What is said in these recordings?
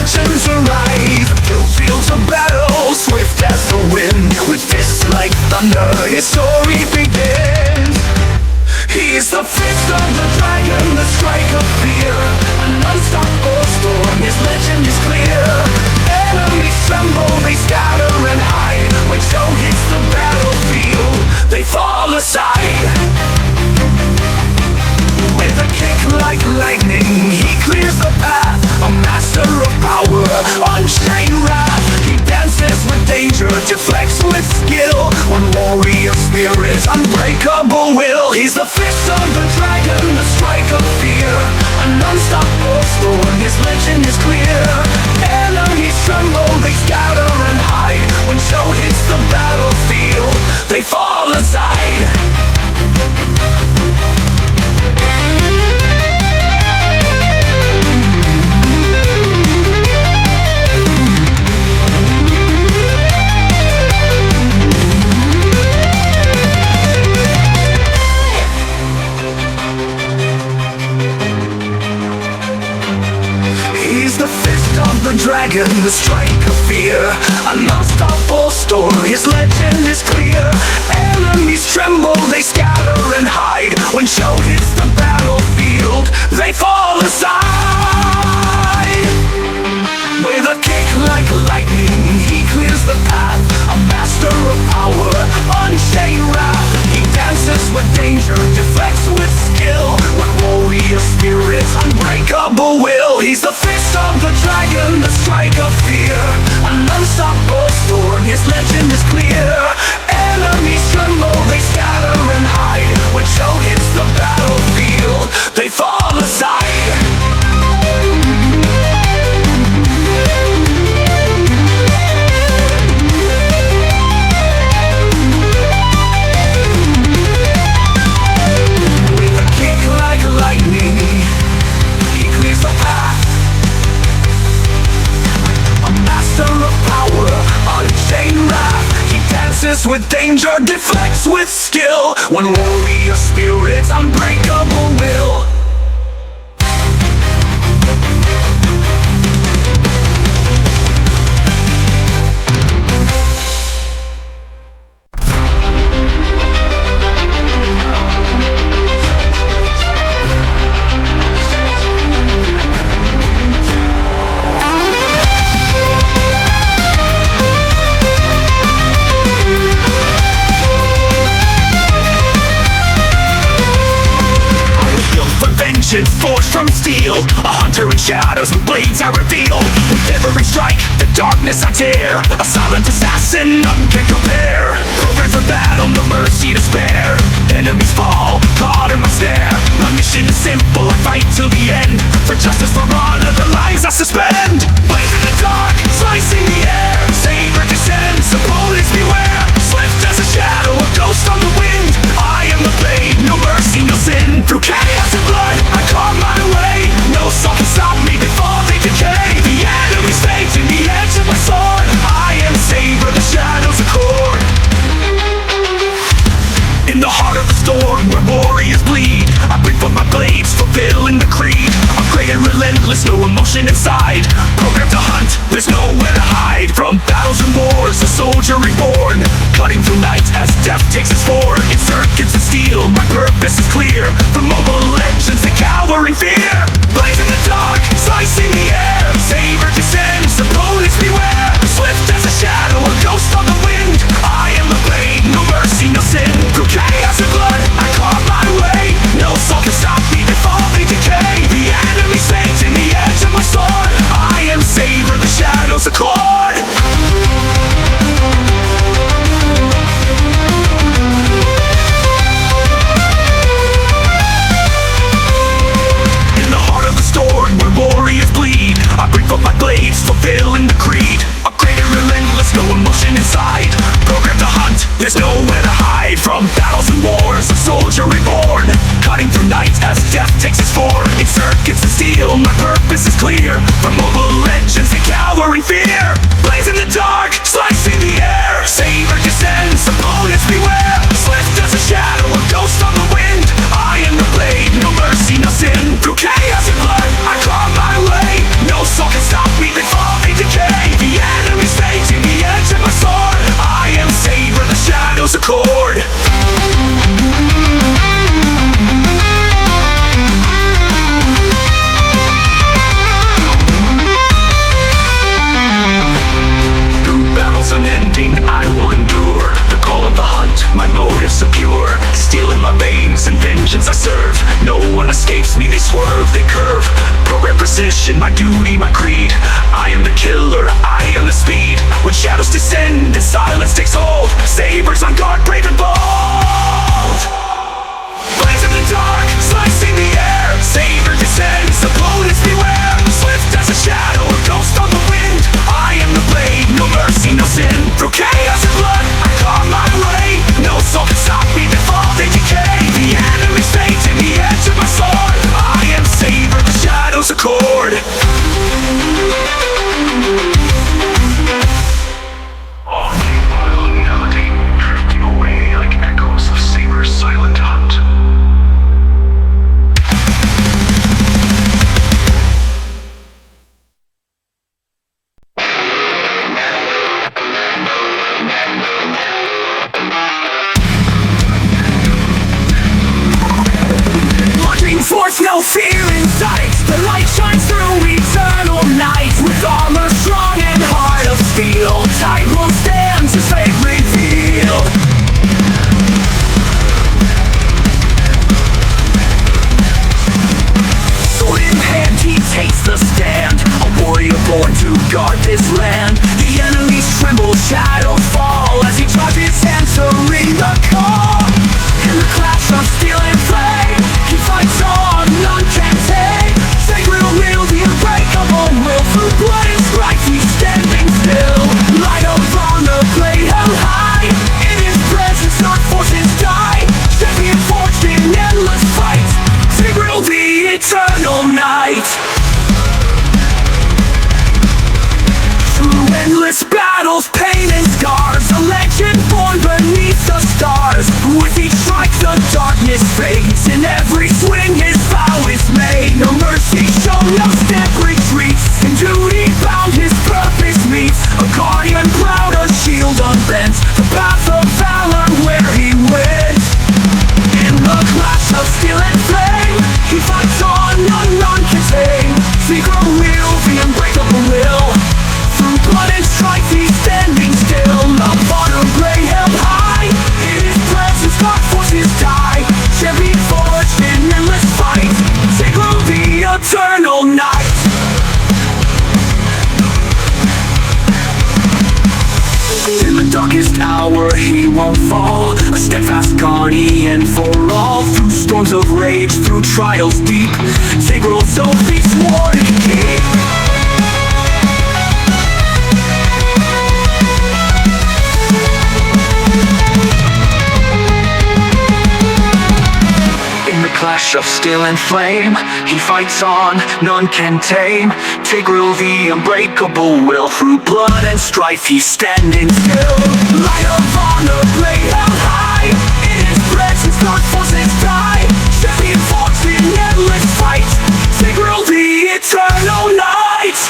legends arise. Through fields of battle, swift as the wind, with fists like thunder, his story begins. He's the fist of the dragon, the strike of fear, an unstoppable storm, his legend is clear. Enemies tremble, they scatter and hide. When Chou hits the battlefield, they fall aside. With a kick like lightning, he clears the path. A master of power, unchained wrath. He dances with danger, deflects with skill. One warrior spirit, unbreakable will. He's the fist of the dragon, the strike of fear, an unstoppable storm, his legend is clear. Enemies tremble, they scatter and hide. When Chou hits the battlefield, they fall aside. The dragon, the strike of fear, an unstoppable storm, his legend is clear. Enemies tremble, they scatter and hide. When Chou hits the battlefield, they fall aside. With a kick like lightning, he clears the path. A master of power, unchained wrath. He dances with danger, deflects with skill. One warrior spirit, unbreakable will. He's the fist of the dragon, the strike of fear, an unstoppable storm, his legend is clear. Enemies tremble, they scatter and hide. When Chou hits the battlefield, they fall aside. With danger, deflects with skill. One warrior spirit, unbreakable will. Forged from steel, a hunter in shadows with blades I reveal. With every strike, the darkness I tear. A silent assassin, none can compare. Programmed for battle, no mercy to spare. Enemies fall, caught in my snare. My mission is simple, I fight till the end. For justice, for honor, the lines I suspend. Blaze in the dark, slicing the air. Saber descends, opponents beware. Swift as a shadow, a ghost on the wind. I am the blade, no mercy, no sin. Through chaos and blood, I carve my way. No soul can stop me before they decay. The enemy's fate in the edge of my sword. I am Saber, the shadows accord. In the heart of the storm, where warriors bleed, I bring forth my blades, fulfilling the creed. Upgraded, relentless, no emotion inside. Programmed to hunt, there's nowhere to hide. From battles and wars, a soldier reborn. Cutting through night as death takes its form. In circuits of steel, my purpose is clear. From mobile legends to cowering fear. Blaze in the dark, slicing the air. Saber descends, opponents beware. Swift as a shadow, a ghost on the wind. I am the blade, no mercy, no sin. Through chaos and blood, I carve my way. No soul can stop me before they decay. The enemy's fate in the edge of my sword. I am Saber, the shadows accord. In the heart of the storm, where warriors bleed, I bring forth my blades, fulfilling the creed. Upgraded, relentless, no emotion inside. Programmed to hunt, there's nowhere to hide. From battles and wars, a soldier reborn. Cutting through night as death takes its form. In circuits of steel, my purpose is clear. From mobile legends to cowering fear. Blaze in the dark, slicing the air. Saber descends, opponents beware. Swift as a shadow, a ghost on the wind. I am the blade, no mercy, no sin. Through chaos and blood, I carve my way. No soul can stop me before precision, my duty, my creed. I am the killer, I am the speed. When shadows descend and silence takes hold, sabers on guard, brave and bold. Blaze in the dark, slicing the air. Saber descends, opponents beware. Swift as a shadow, a ghost on the wind. I am the blade, no mercy, no sin. Through chaos and blood, I carve my way. No soul can stop me before they decay. The enemy's fate in the edge of my sword. I am Saber, the shadows accord. Melody drifting away like echoes of Saber's silent hunt. Force, no fear in sight. The light shines through eternal night. With armor strong and heart of steel, Tigreal stands as fate revealed. Sword in hand, he takes the stand. A warrior born to guard this land. The enemies tremble, shadows fall as he draws his hand to ring the call. In the clash of steel and flame, he fights on, none can tame. Tigreal will, the unbreakable will. Through blood and strife, he's standing still. Light of honor, blade held high. In his presence, dark forces die. Champion forged in endless fight. Tigreal, the eternal night. Through endless battles, pain and scars, a legend born beneath the stars. With each strike the darkness fades, in every swing his vow is made. No mercy shown, no step retreats. In duty bound his purpose meets. A guardian proud, a shield unbent. The path of valor where he went. In the clash of steel and flame, he fights on, none can tame. Tigreal will, the unbreakable will. Through blood and strife he's standing still. Love, honor, blade held high. In his presence dark forces die. Champion forged in endless fight. Tigreal, the eternal night. In the darkest hour he won't fall. A steadfast guardian for all. Through storms of rage, through trials deep, Tigreal's oath he swore to keep. Clash of steel and flame, he fights on, none can tame. Tigreal, the unbreakable will. Through blood and strife he's standing still. Light of honor, blade held high. In his presence dark forces die. Champion forged in endless fight. Tigreal, the eternal night.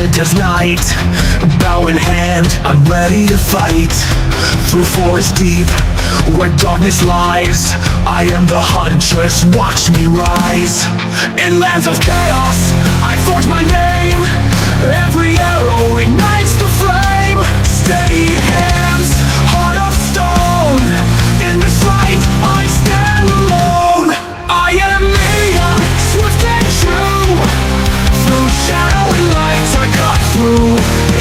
solid as night. Bow in hand, I'm ready to fight. Through forest deep, where darkness lies, I am the huntress, watch me rise. In lands of chaos, I forge my name. Every arrow ignites the flame. Steady hands, heart of stone. In this fight, I stand alone. I am Miya, swift and true. Through shadow and light I cut through.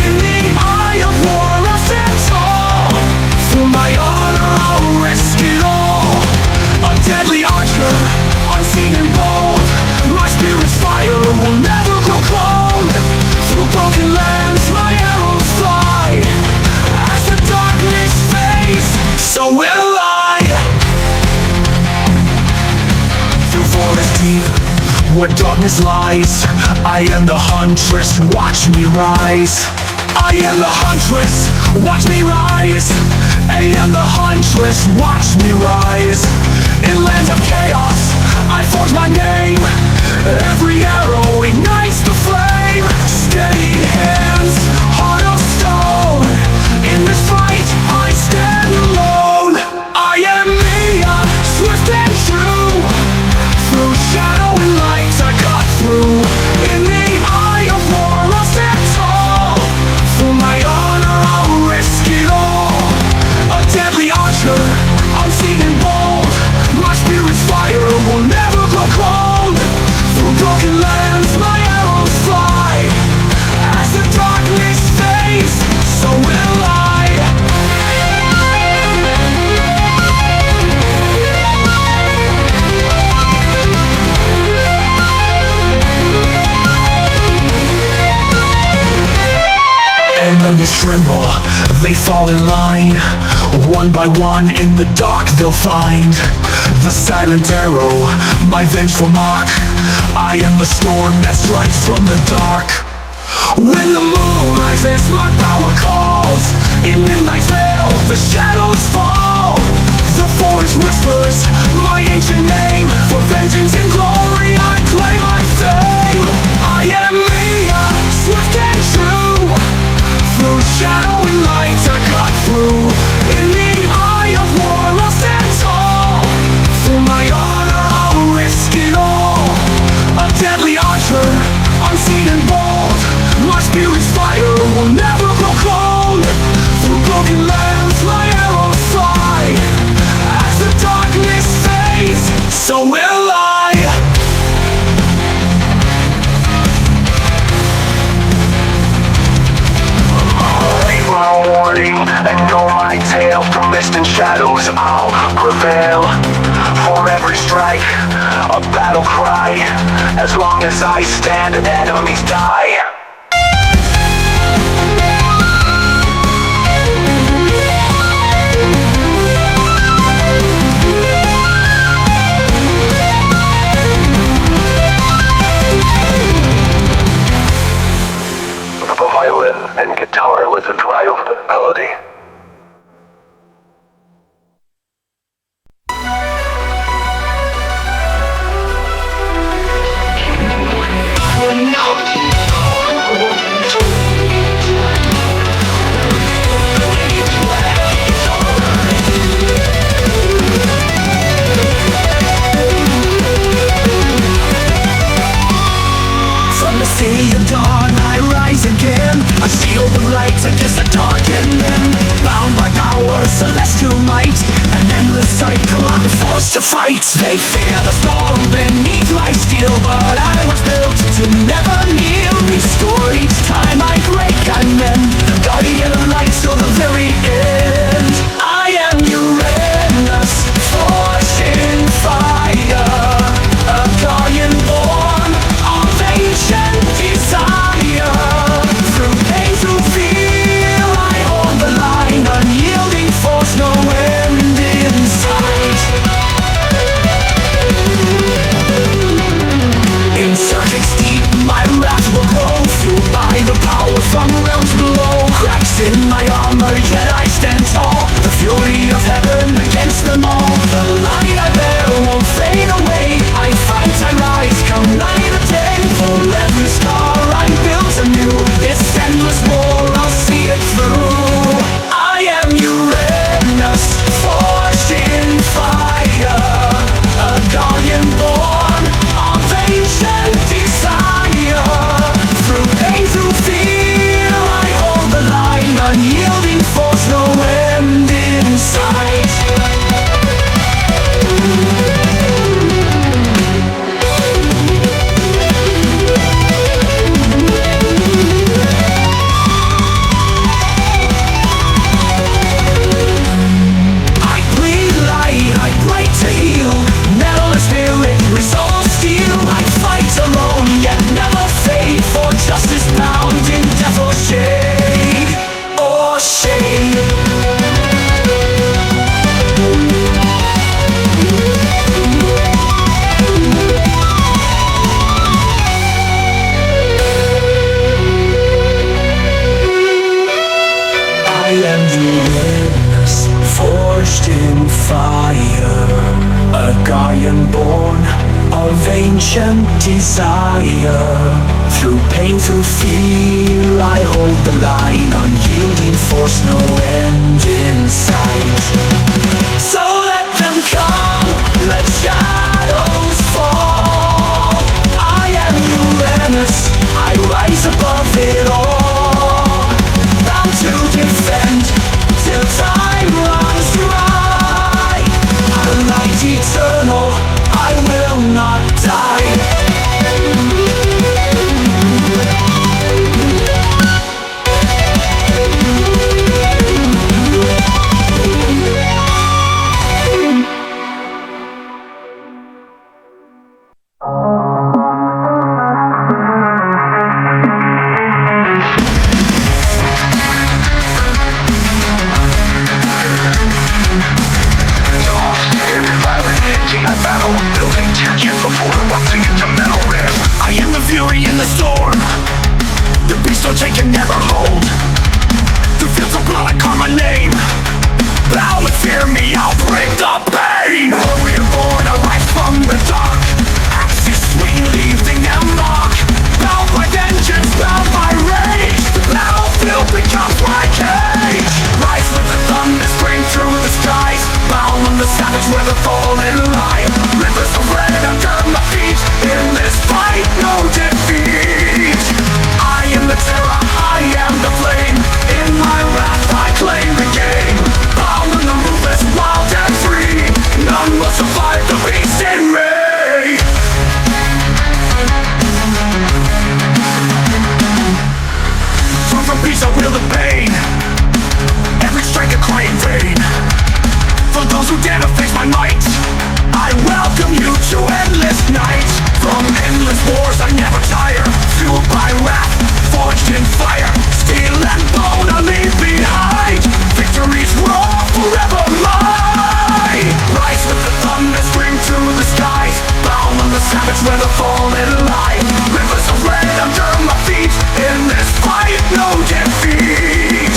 In the eye of war I'll stand tall. For my honor I'll risk it all. A deadly archer, unseen and bold. My spirit's fire will never grow cold. Through broken lands my arrows fly. As the darkness fades, so will I. Through forest deep, where darkness lies, I am the huntress, watch me rise. I am the huntress, watch me rise. I am the huntress, watch me rise. In lands of chaos, I forge my name. Every arrow ignites the flame. Steady hands, heart of stone. In this fight, I stand alone. I am Miya, swift and true. Through shadow and light I cut through. In the eye of war I'll stand tall. For my honor I'll risk it all. A deadly archer, unseen and bold. My spirit's fire will never grow cold. Through broken lands my arrows fly. As the darkness fades, so will I. Enemies tremble, they fall in line. One by one in the dark they'll find the silent arrow, my vengeful mark. I am the storm that strikes from the dark. When the moon rises, my power calls. In midnight's veil, the shadows fall. The forest whispers my ancient name. For vengeance and glory I claim my fame. I am Miya, swift and true. Through shadow and light I cut through. In the eye of war I'll stand tall. For my honor I'll risk it all. A deadly archer, unseen and bold. My spirit's fire will never grow cold. Through broken lands my arrows fly. As the darkness fades, so will I. My warning, and know my tale. From mist and shadows I'll prevail. For every strike, a battle cry. As long as I stand, enemies die. The violin and guitar with a triumphant melody. From the sea of dawn I rise again. A shield of light against the dark and then bound by power, celestial might. An endless cycle I'm forced to fight. They fear the storm beneath my steel, but I was built to never kneel. Restore each time I break and mend. The guardian of light till the very end. I am Uranus, forged in fire. A guardian born of ancient desire. Through pain, through fear, I hold the line. Unyielding force, no end in sight. In circuits deep, my wrath will grow. Fueled by the power from realms below. Cracks in my armor, yet I stand tall. The fury of heaven against them all. The light I bear won't fade away. I fight, I rise, come night or day. For every star I'm built anew. It's endless war, I'll see it through. I am Uranus, forged in fire, a guardian born of ancient desire. Through pain, through fear, I hold the line, unyielding force, no end in sight. Justice bound in death or shade, or shame. I am Uranus, forged in fire, a guardian born of ancient desire. Through pain, through fear, I hold the line, unyielding force, no end in sight. So let them come, let shadows fall. I am Uranus, I rise above it all. Bound to defend, till time runs dry. A light eternal, I will not die. I am the fury in the storm, the beast which I can never hold. The fields of blood I call my name. Bow and fear me, I'll break the pain. Reborn, I rise from the dark. Axis sweet, leaving them mock. Bound by vengeance, bound by rage. Now filth becomes my cage. Rise with the thunder, scream through the skies. Bound on the savage where the fallen lie. Rivers of red under my feet. In this fight, no defeat. I am the terror, I am the flame. In my wrath, I claim the game. Bound in the ruthless, wild and free. None will survive the beast in me. From peace I will the pain. Every strike a cry in vain. For those who dare to face my might, I welcome you to endless night. From endless wars I never tire. Fueled by wrath, forged in fire. Steel and bone I leave behind. Victory's raw, forever mine. Rise with the thunder, scream through the skies. Bound on the savage where the fallen lie. Rivers of red under my feet. In this fight, no defeat.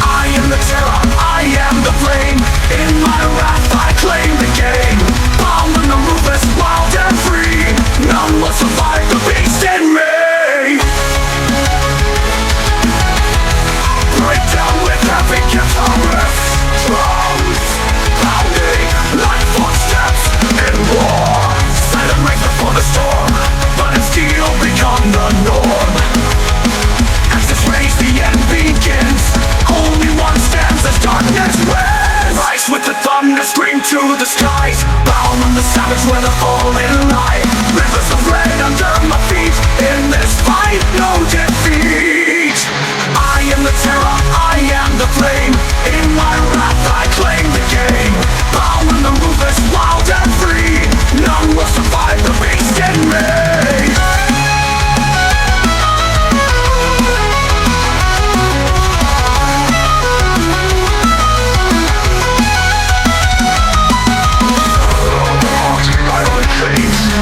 I am the terror, I am the flame. In my wrath I claim the game. Bound in the ruthless, wild and free. None will survive the beast in me. Break down with heavy guitar riffs. Drums pounding like footsteps in war. Silent rage before the storm, but in steel become the norm. As this rage the end begins, only one stands as darkness wins. Rise with the thunder, scream to the skies. Bound on the savage where the fallen lie. Rivers of red under my feet. In this fight, no defeat. I am the terror, I am the flame. In my wrath I claim the game. Bound in the ruthless, wild and free. None will survive the beast in me. Violent fate.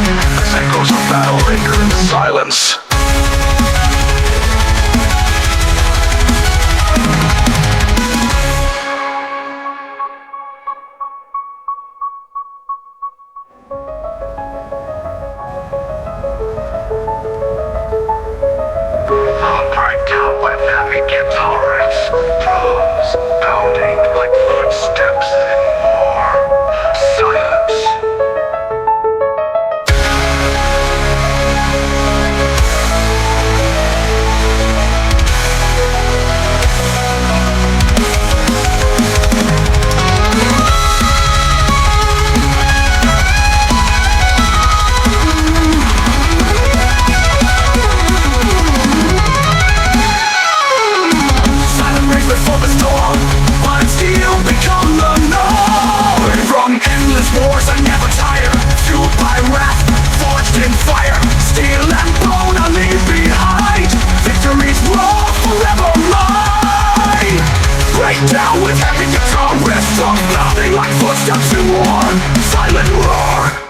Down with heavy guitar riffs of nothing like footsteps in war. Silent roar.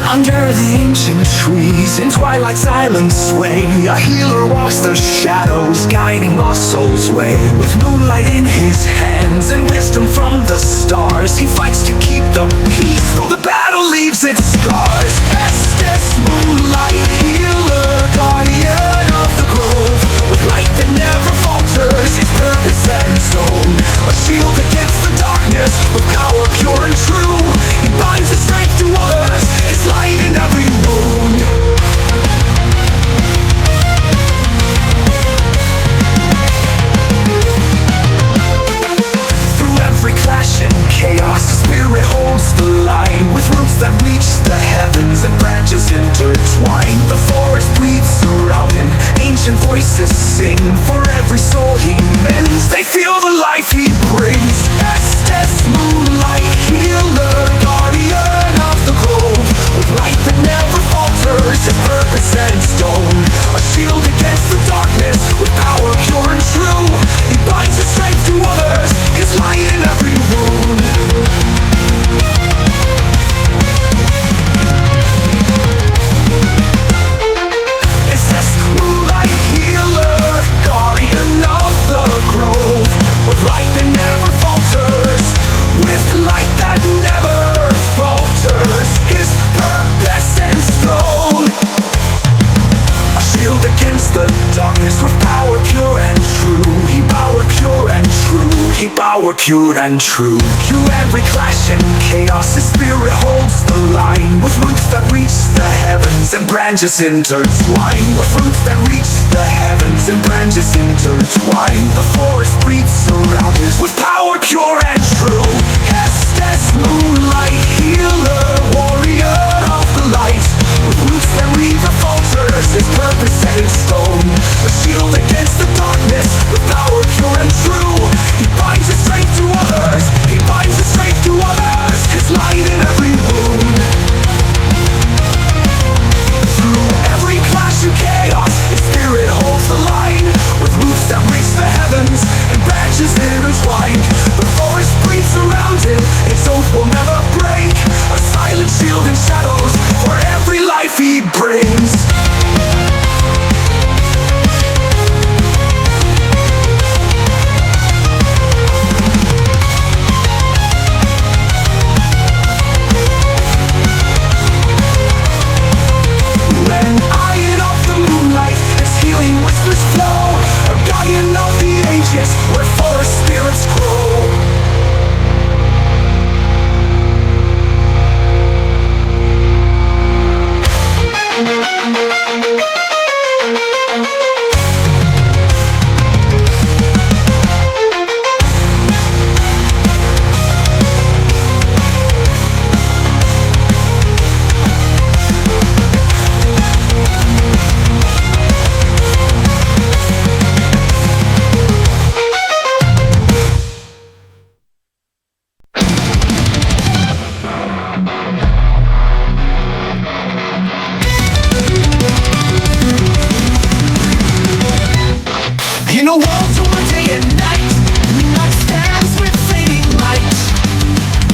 Under the ancient trees, in twilight silence sway, a healer walks the shadows, guiding lost souls' way. With moonlight in his hands and wisdom from the stars, he fights to keep the peace, though the battle leaves its scars. Estes, moonlight, healer, guardian of the grove, with light that never falters, his purpose and stone. A shield against the darkness, with power pure and true. He binds his strength to others, his light in every wound. Through every clash and chaos, the spirit holds the line, with roots that reach the heavens and branches intertwined. The forest breathes around him, ancient voices sing. For every soul he mends, they feel the life he brings. Estes, moonlight, healer, guardian of the grove, with light that never falters, his purpose and stone. A shield against the darkness, with power pure and true. He binds his strength to others, his light in every wound. Estes, moonlight, healer, guardian of the grove, with light that never falters, with light that never falters, his purpose and stone. A shield against the darkness, with power pure and true. He power pure and true. He power pure and true. Through every clash and chaos, his spirit holds the line, with roots that reach the heavens and branches intertwined. With roots that reach the heavens and branches intertwined. The forest breathes around us, with power pure and true. Estes, moonlight, healer, warrior of the light, with roots that never falters, his purpose set in stone. A shield against the darkness, with power pure and true. He binds his strength to others, he binds his strength to others, his light in every wound. Through every clash and chaos, his spirit holds the line, with roots that reach the heavens and branches intertwined. The forest breathes around him, its oath will never break. A silent shield in shadows, for every life he brings. When iron of the moonlight, his healing whispers flow, a guardian of the ages, where forest spirits grow. In a world torn day and night, Lunox stands with fading light.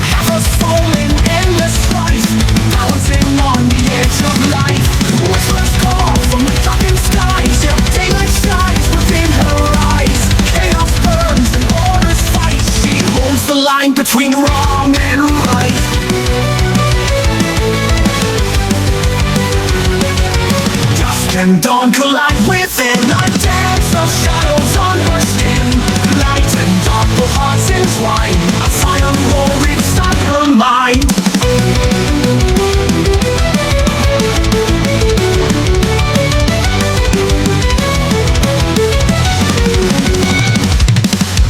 Half a soul in endless strife, balancing on the edge of life. Whistlers call from the darkened skies, till daylight shines within her eyes. Chaos burns and orders fight, she holds the line between wrong and right. Dusk and dawn collide within a dance of shadows on her skin. Light and dark, both hearts entwine, a silent roar inside her mind.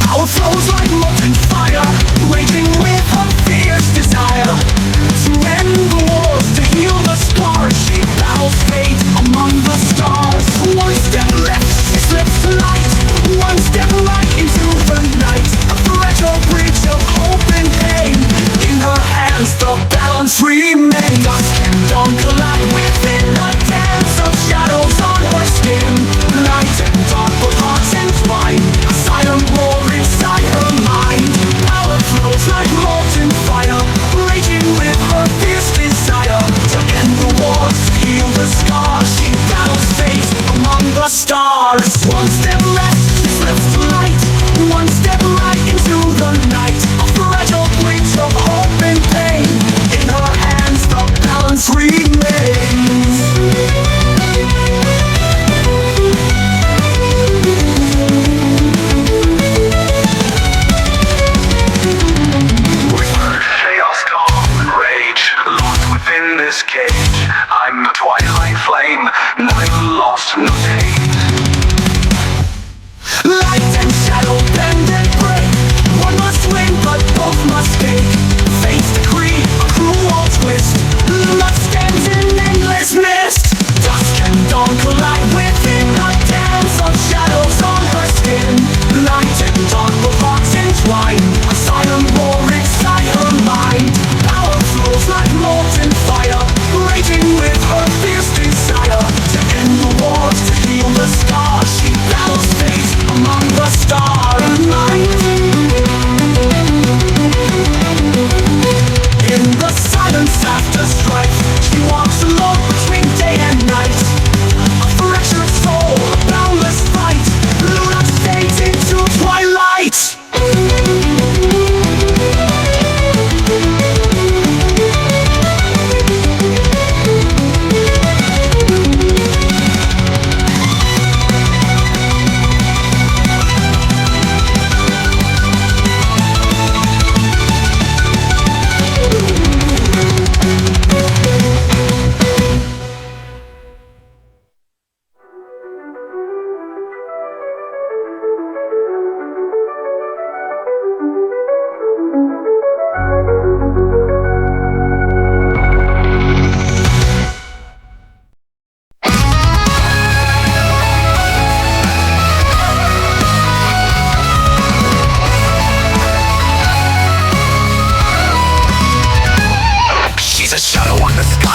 Power flows like molten fire, raging with her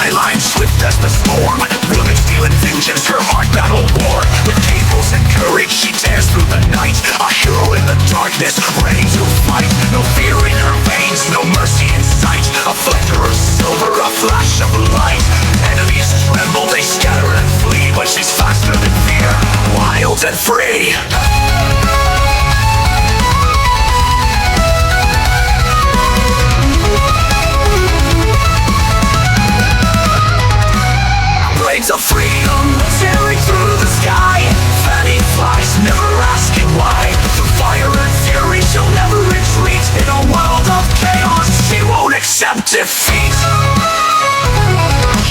skyline, swift as the storm. Willing steel and vengeance, her heart battle war. With cables and courage, she tears through the night. A hero in the darkness, ready to fight. No fear in her veins, no mercy in sight. A flicker of silver, a flash of light. Enemies tremble, they scatter and flee. But she's faster than fear, wild and free. Blades of freedom, tearing through the sky. Fanny flies, never asking why. Through fire and fury, she'll never retreat. In a world of chaos, she won't accept defeat.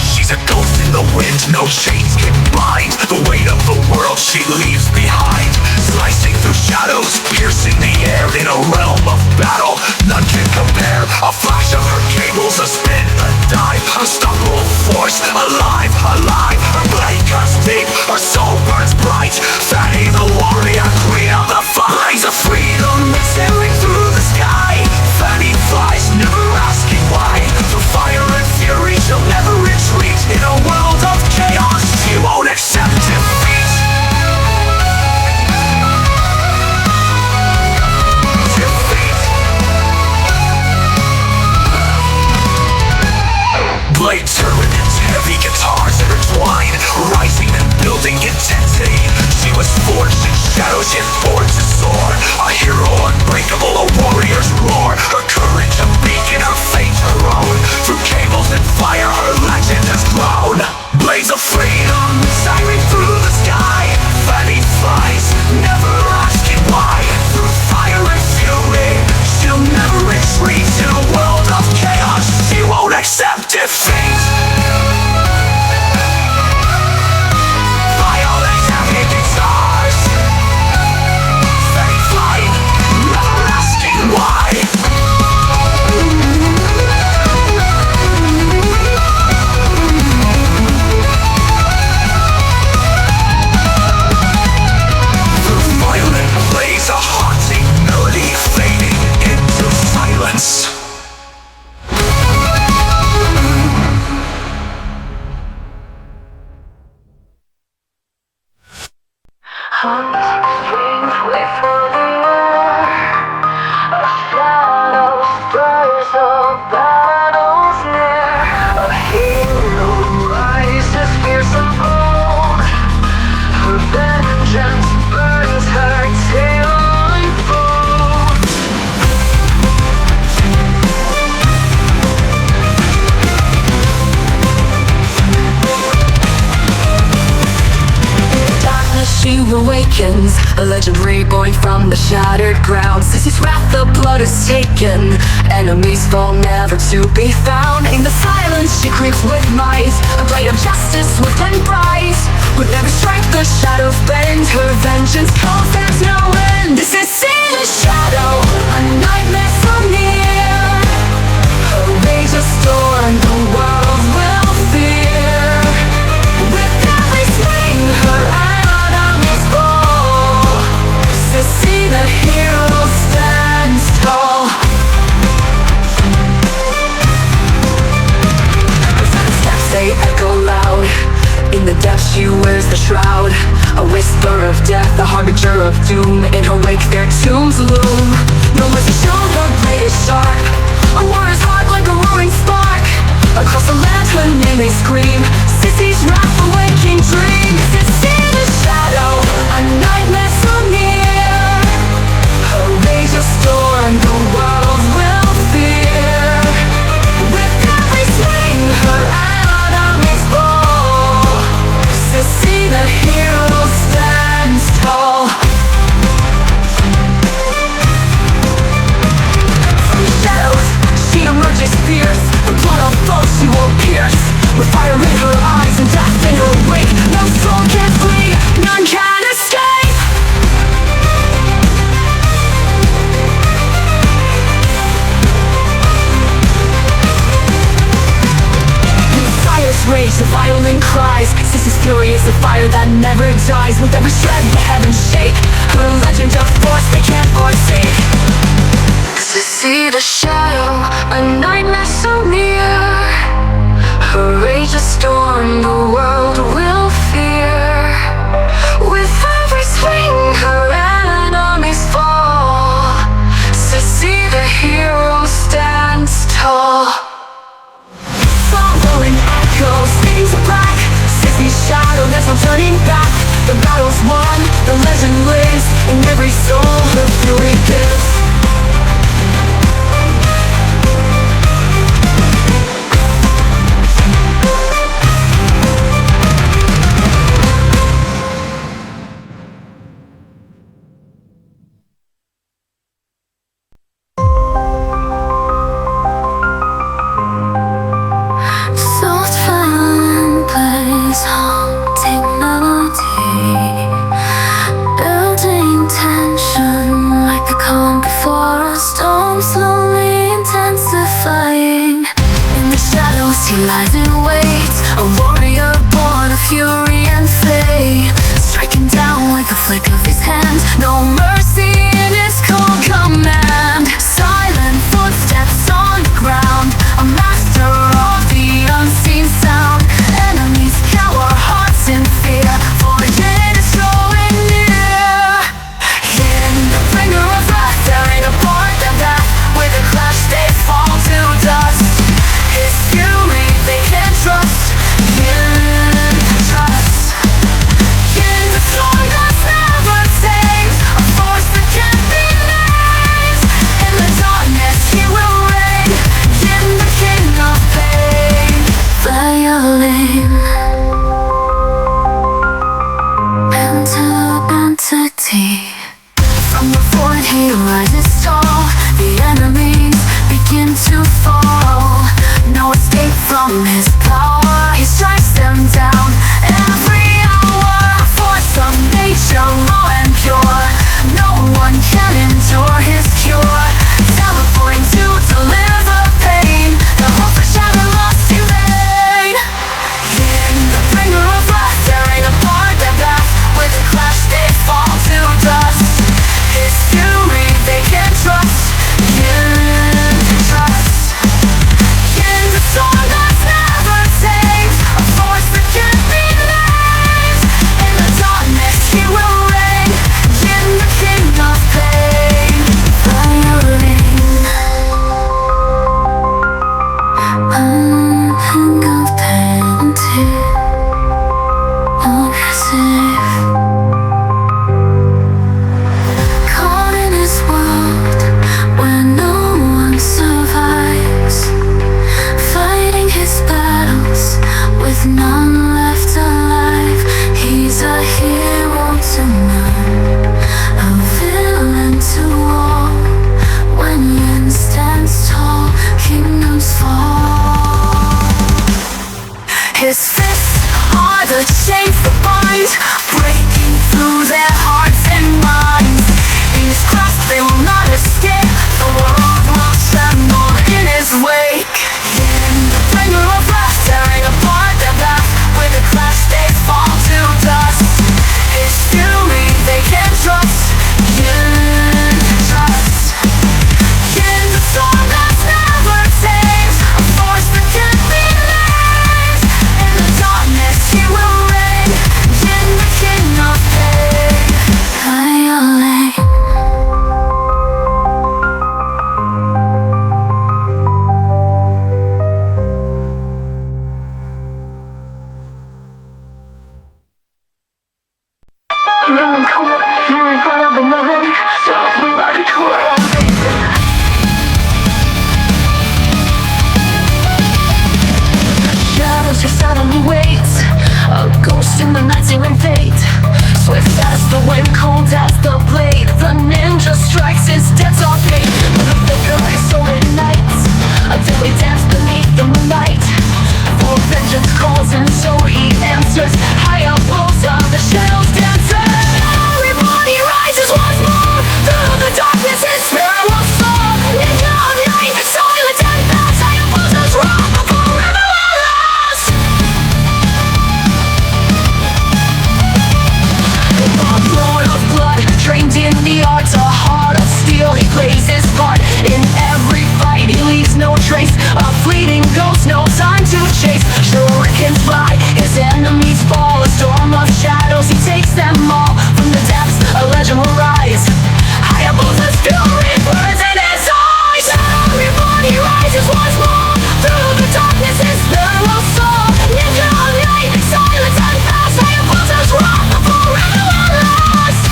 She's a ghost in the wind, no chains can bind. The weight of the world she leaves behind. Slicing through shadows, piercing the air. In a realm of battle, none can compare. A flash of her cables, a spin, a dive. Unstoppable force, alive, alive. Her blade cuts deep, her soul burns bright. Fanny the warrior, queen of the fight. Blaze of freedom, tearing through the sky. Fanny flies, never asking why. Through fire and fury, she'll never retreat. In a world of chaos, she won't accept defeat. Blade turbines, heavy guitars intertwine, rising and building intensity. She was forged in shadows, yet born to soar. A hero unbreakable, a warrior's roar. Her courage a beacon, her fate her own. Through cables and fire, her legend has grown. Blades of freedom, siren through the sky. Fanny flies, never asking why. Through fire and fury, she'll never retreat. In a world of chaos, she won't accept defeat. Violent heavy guitars, Fanny flying, never asking why. Through violent plays, a haunting melody fading into silence. She awakens, a legend reborn from the shattered ground. Cici's wrath, the blood is taken. Enemies fall never to be found. In the silence she creeps with might, a blade of justice swift and bright. With every strike the shadow bends, her vengeance calls, there's no end. This is the shadow, a nightmare so near. Her rage a storm, the world will fear. With every swing, her Cici the hero stands tall. Her footsteps they echo loud. In the depths she wears the shroud. A whisper of death, a harbinger of doom. In her wake their tombs loom. No mercy shown, her blade is sharp. A warrior's heart like a roaring spark. Across the land her name they scream. Cici's wrath, a waking dream. Cici the shadow, a nightmare so near. Her rage a storm, the world will fear. With every swing, her enemies fall. Cici the hero stands tall. From the shadows, she emerges fierce. The blood of foes she will pierce. With fire in her eyes and death in her wake, no soul can flee, none can escape. Rage, the violent cries. Cici's fury is the fire that never dies. With every shred the heavens shake. Her legend of force they can't forsake. Cici the shadow, a nightmare so near. Her rage strikes his debts are paid. But the flicker his soul ignites until he dance beneath the moonlight. For vengeance calls and so he answers. Hayabusa, the shadows dancer. Everybody rises once more through the darkness. His spirit will soar. Ninja of night, silent and fast. Hayabusa's wrath forever will last. A lord of blood, trained in the arts, a heart of steel. He plays his part in every fight. He leaves no trace, a fleeting ghost, no time to chase. Shurikens fly, his enemies fall. A storm of shadows, he takes them all. From the depths, a legend will rise. Hayabusa's fury burns in his eyes. Everybody rises once more through the darkness. His spirit will soar. Ninja of night, silent and fast. Hayabusa's wrath forever will last.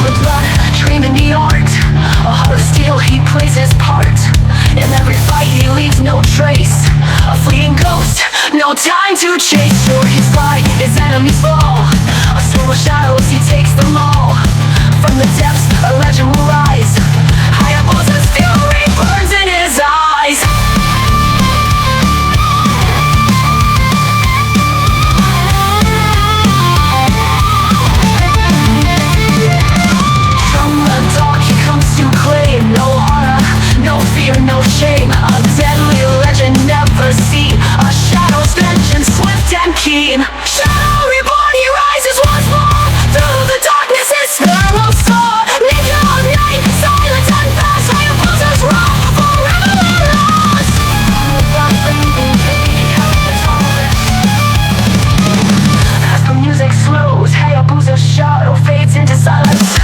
With blood, trained in the art, a heart of steel, he plays his part. In every fight he leaves no trace, a fleeting ghost, no time to chase. Sure he's fly, his enemies fall. A storm of shadows, he takes them all. From the depths, a legend will rise. Hayabusa's fury burns in his eyes. From the dark he comes to claim no honor, no fear, no shame. A deadly legend never seen. A shadow's vengeance swift and keen. Shadow reborn, he rises once more through the darkness. His spirit will soar. Ninja of night, silent and fast. Hayabusa's wrath forever will last. As the music slows, Hayabusa's shadow fades into silence.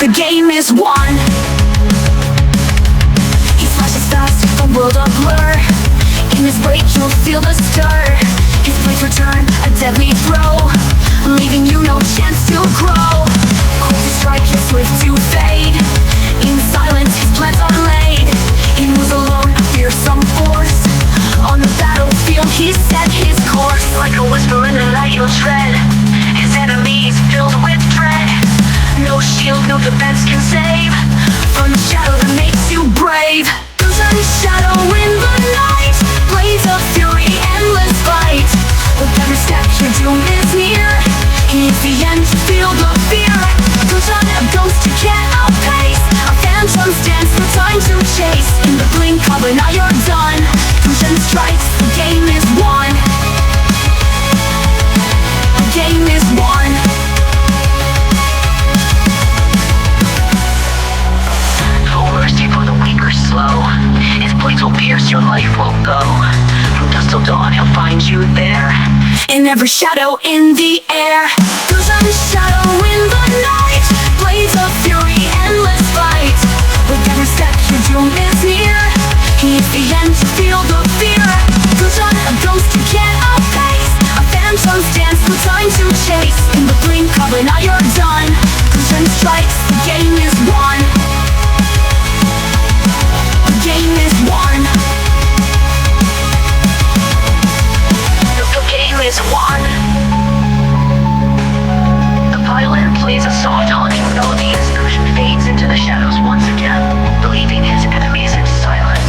The game is won. He flashes fast, the world a blur. In his break you'll feel the stir. His blades return, a deadly throw, leaving you no chance to grow. Quick to strike, his swift to fade. In silence his plans are laid. He moves alone, a fearsome force. he'll tread. His enemies filled with dread. No shield, no defense can save from the shadow that makes you brave. Crimson shadow in the night, blaze of fury, endless fight. With every step your doom is near. He's the end, feel the fear. Crimson, a ghost you can't outpace. A phantom stands for time to chase. In the blink of an eye you're done. Crimson strikes, the game is won. The game is won. Mercy for the weak or slow. His blades will pierce, your life will go. From dusk till dawn, he'll find you there. In every shadow in the air. Crimson shadow in the night, blades of fury, endless fight. With every step your doom is near. He's the end, to feel the fear. Crimson, a ghost you can't outpace. A phantom stands for time to chase. In the blink of an eye you're done. Crimson strikes, the game is won. The game is won. The game is won. The violin plays a soft haunting melody as Crimson fades into the shadows once again, leaving his enemies in silence.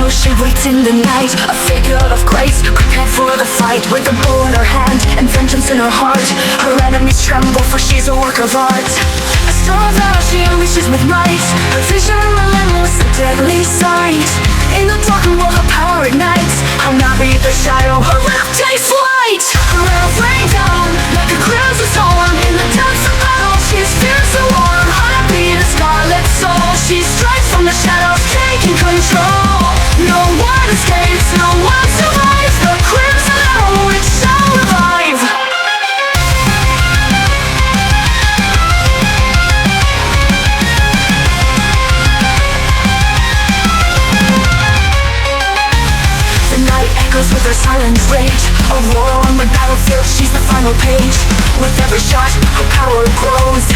She waits in the night, a figure of grace, prepared for the fight. With a bow in her hand and vengeance in her heart, her enemies tremble, for she's a work of art. A star that she unleashes with might, her vision relentless, a deadly sight. In the darkened world, her power ignites. Hanabi, the shadow, her wrath takes flight. Her arrows rain down like a crimson storm. In the depths of battle, she's fierce and warm. Hanabi, the Scarlet soul, she strikes from the shadows, taking control. No one escapes, no one survives. The crimson arrow, it shall revive. The night echoes with her silent rage. A war on the battlefield, she's the final page. With every shot, her power grows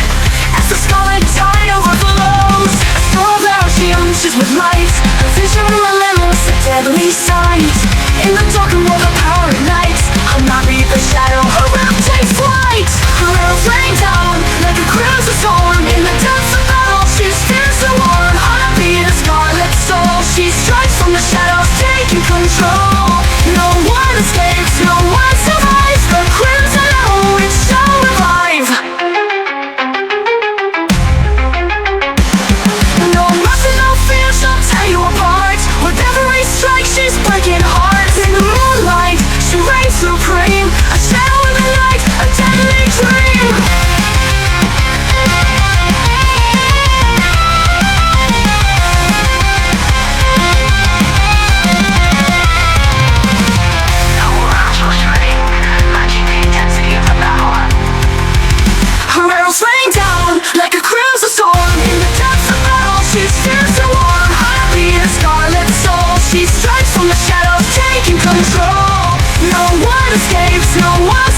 as the scarlet tide overflows. A storm arrow she unleashes with light, her vision relentless, a deadly sight. In the darkened world, her power ignites. Hanabi, the shadow, her wrath takes flight. Her arrows rain down like a crimson storm. In the depths of battle, she's fierce and warm. Hanabi, the Scarlet soul, she strikes from the shadows, taking control. No one escapes, no one survives. The crimson arrow, it shall revive. No mercy, no fear, she'll tear you apart. With every strike, she's breaking hearts. In the moonlight, she reigns supreme. A shadow in the night, a deadly dream. Our arms will shrink, matching the intensity of the battle. Her arrows rain down like a crimson storm. In the depths of battle, she's fierce and warm. Hanabi, the Scarlet soul, she strikes from the shadows, taking control. No one escapes, no one